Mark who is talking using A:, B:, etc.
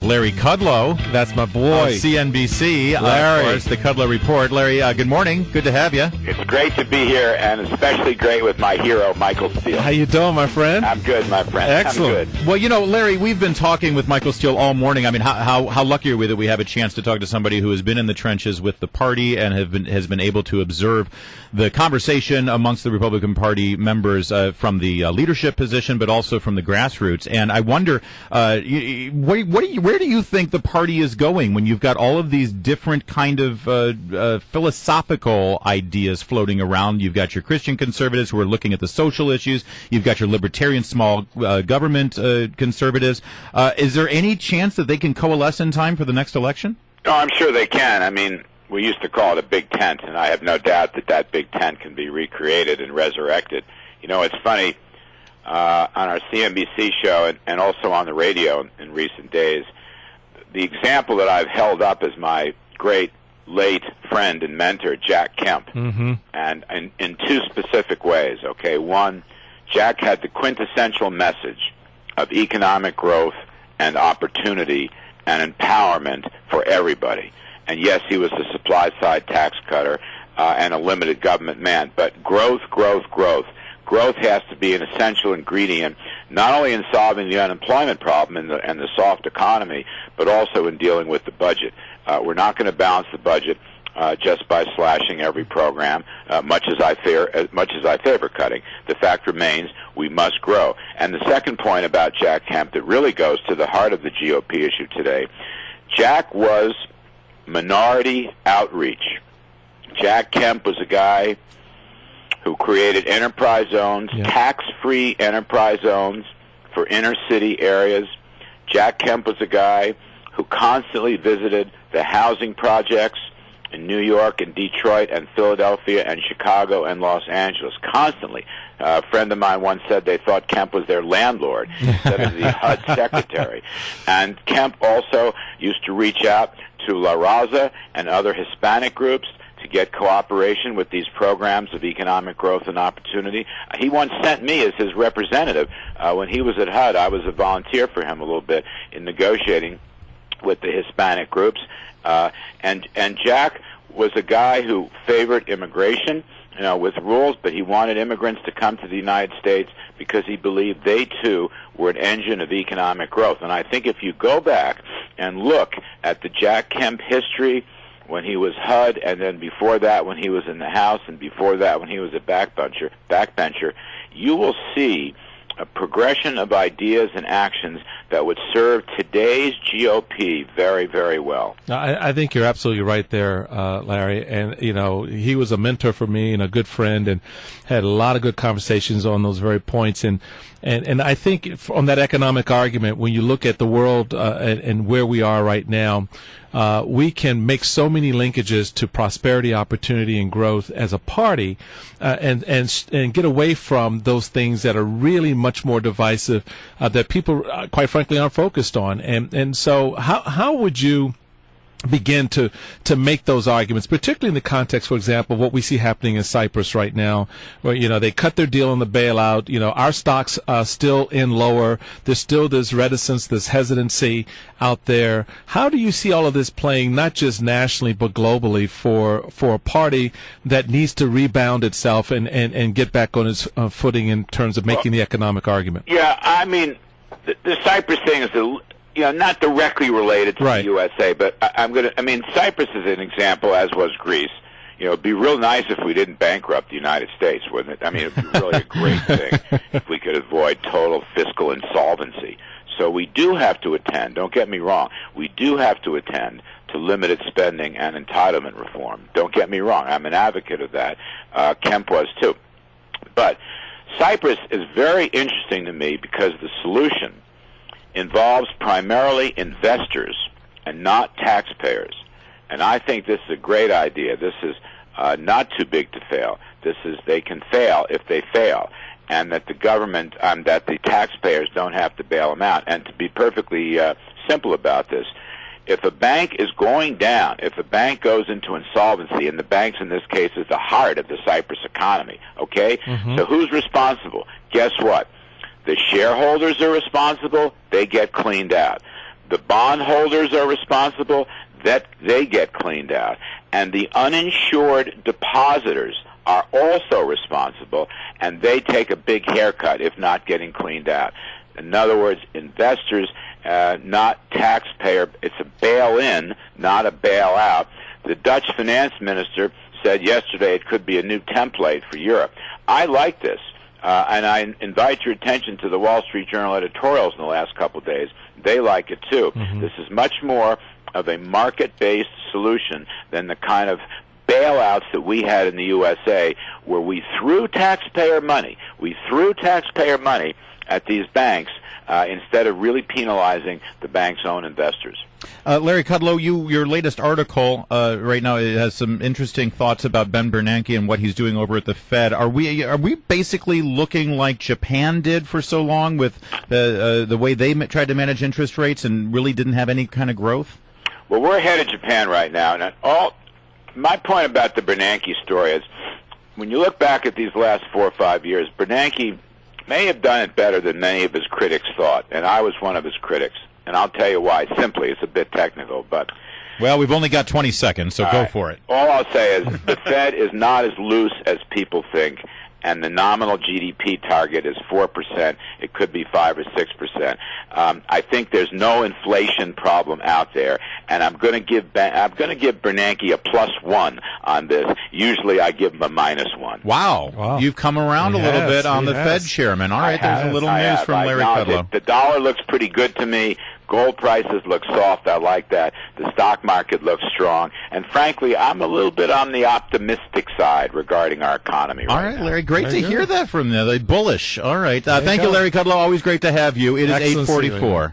A: Larry Kudlow.
B: That's my boy.
A: CNBC.
B: Larry.
A: Of course, the Kudlow Report. Larry, good morning. Good to have you.
C: It's great to be here, and especially great with my hero, Michael Steele.
B: How you doing, my friend?
C: I'm good, my friend.
B: Excellent.
C: I'm good.
A: Well, you know, Larry, we've been talking with Michael Steele all morning. I mean, how lucky are we that we have a chance to talk to somebody who has been in the trenches with the party and has been able to observe the conversation amongst the Republican Party members from the leadership position, but also from the grassroots. And I wonder, where do you think the party is going when you've got all of these different kind of philosophical ideas floating around? You've got your Christian conservatives who are looking at the social issues. You've got your libertarian small government conservatives. Is there any chance that they can coalesce in time for the next election?
C: No, I'm sure they can. I mean, we used to call it a big tent, and I have no doubt that big tent can be recreated and resurrected. You know, it's funny, on our CNBC show and also on the radio in recent days, the example that I've held up as my great late friend and mentor, Jack Kemp, and in two specific ways, okay? One, Jack had the quintessential message of economic growth and opportunity and empowerment for everybody. And yes, he was a supply-side tax cutter and a limited government man, but growth. Growth has to be an essential ingredient, not only in solving the unemployment problem and the soft economy, but also in dealing with the budget. We're not going to balance the budget just by slashing every program, much as I favor cutting. The fact remains we must grow. And the second point about Jack Kemp that really goes to the heart of the GOP issue today, Jack was minority outreach. Jack Kemp was a guy who created enterprise zones, tax-free enterprise zones for inner-city areas. Jack Kemp was a guy who constantly visited the housing projects in New York and Detroit and Philadelphia and Chicago and Los Angeles, constantly. A friend of mine once said they thought Kemp was their landlord instead of the HUD secretary. And Kemp also used to reach out to La Raza and other Hispanic groups to get cooperation with these programs of economic growth and opportunity. He once sent me as his representative. When he was at HUD, I was a volunteer for him a little bit in negotiating with the Hispanic groups. And Jack was a guy who favored immigration, you know, with rules, but he wanted immigrants to come to the United States because he believed they, too, were an engine of economic growth. And I think if you go back and look at the Jack Kemp history when he was HUD, and then before that when he was in the House, and before that when he was a backbencher, you will see a progression of ideas and actions that would serve today's GOP very, very well.
B: I think you're absolutely right there, Larry. And, you know, he was a mentor for me and a good friend and had a lot of good conversations on those very points. And I think on that economic argument, when you look at the world and where we are right now, we can make so many linkages to prosperity, opportunity, and growth as a party, and get away from those things that are really much more divisive, that people, quite frankly, aren't focused on. And so, how would you begin to make those arguments, particularly in the context, for example, of what we see happening in Cyprus right now, where, you know, they cut their deal on the bailout. You know, our stocks are still in lower. There's still this reticence, this hesitancy out there. How do you see all of this playing, not just nationally, but globally for a party that needs to rebound itself and get back on its footing in terms of making the economic argument?
C: Yeah, I mean, the Cyprus thing is not directly related to the USA, but Cyprus is an example, as was Greece. You know, it'd be real nice if we didn't bankrupt the United States, wouldn't it? I mean, it'd be really a great thing if we could avoid total fiscal insolvency. So we do have to attend, don't get me wrong, we do have to attend to limited spending and entitlement reform. Don't get me wrong, I'm an advocate of that. Kemp was too. But Cyprus is very interesting to me because the solution involves primarily investors and not taxpayers. And I think this is a great idea. This is not too big to fail. They can fail if they fail, and that the government, that the taxpayers don't have to bail them out. And to be perfectly simple about this, if a bank is going down, if a bank goes into insolvency, and the banks in this case is the heart of the Cyprus economy, okay? So who's responsible? Guess what? The shareholders are responsible. They get cleaned out. The bondholders are responsible. That they get cleaned out. And the uninsured depositors are also responsible, and they take a big haircut if not getting cleaned out. In other words, investors, not taxpayer. It's a bail-in, not a bailout. The Dutch finance minister said yesterday it could be a new template for Europe. I like this, and I invite your attention to the Wall Street Journal editorials in the last couple of days. They like it too. Mm-hmm. This is much more of a market-based solution than the kind of bailouts that we had in the USA, where we threw taxpayer money at these banks instead of really penalizing the bank's own investors.
A: Larry Kudlow, your latest article right now, it has some interesting thoughts about Ben Bernanke and what he's doing over at the Fed. Are we basically looking like Japan did for so long with the way they tried to manage interest rates and really didn't have any kind of growth?
C: Well, we're ahead of Japan right now, and my point about the Bernanke story is, when you look back at these last 4 or 5 years, Bernanke may have done it better than many of his critics thought, and I was one of his critics. And I'll tell you why. Simply, it's a bit technical, but...
A: Well, we've only got 20 seconds, so go for it.
C: All I'll say is the Fed is not as loose as people think, and the nominal GDP target is 4%. It could be 5 or 6%. I think there's no inflation problem out there, and I'm going to give Bernanke a +1 on this. Usually, I give him a -1.
A: Wow. You've come around a little bit on the Fed chairman. All right, there's a little news from Larry Kudlow.
C: The dollar looks pretty good to me. Gold prices look soft. I like that. The stock market looks strong. And frankly, I'm a little bit on the optimistic side regarding our economy right now.
A: All right, Larry, great to hear that from you. Bullish. All right. Thank you, Larry Kudlow. Always great to have you. It is 8:44.